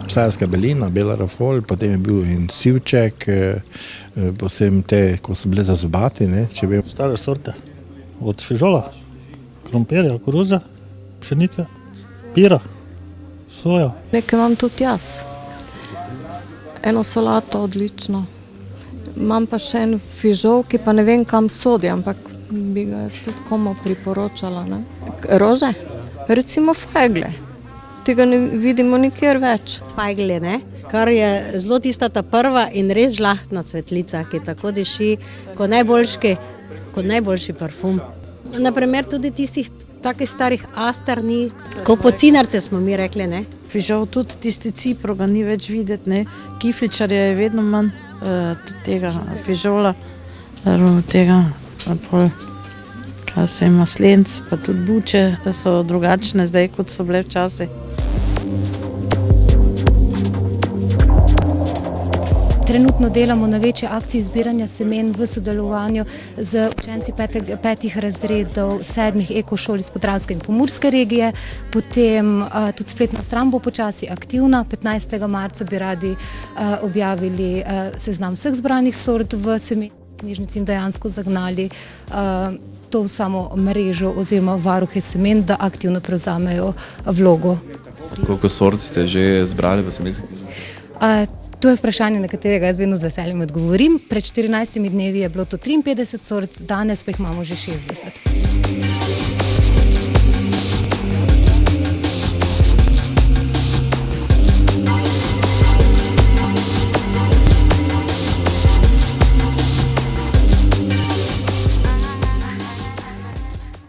Štajerska belina, bela rafol, potem je bil in sivček, posebej te, ko so bile zazubati, ne, če vem. Stare sorte, od fižola, krompirja, koruze, pšenice, pira, soja. Nekaj imam tudi jaz. Eno solato odlično. Imam pa še en fižol, ki pa ne vem, kam sodi, ampak bi ga jaz tudi komu priporočala. Ne? Rože? Recimo fajgle. Tega ne vidimo nikjer več. Fajgle, ne? Kar je zelo tista ta prva in res žlahtna cvetlica, ki tako diši kot najboljši parfum. Naprimer tudi tistih takih starih aster ni, kot pocinarce smo mi rekli, ne? Fižol tudi tisti cipro ga ni več videti, ne? Kifeljčarja je vedno manj tega fižola, tega kaj se ima maslenc, pa tudi buče so drugačne zdaj, kot so bile včasih. Trenutno delamo na večji akciji zbiranja semen v sodelovanju z učenci petih razredov 7 ekošol iz Podravske in Pomurske regije. Potem tudi spletna stran bo počasi aktivna. 15. marca bi radi objavili seznam vseh zbranih sort v semeni knjižnici in dejansko zagnali to samo mrežo oziroma varuhe semen, da aktivno prevzamejo vlogo. Koliko sort ste že zbrali v semenski knjižnici? To je vprašanje, na katerega jaz vedno z veseljem odgovorim. Pred 14 dnevi je bilo to 53 sort, danes pa jih imamo že 60.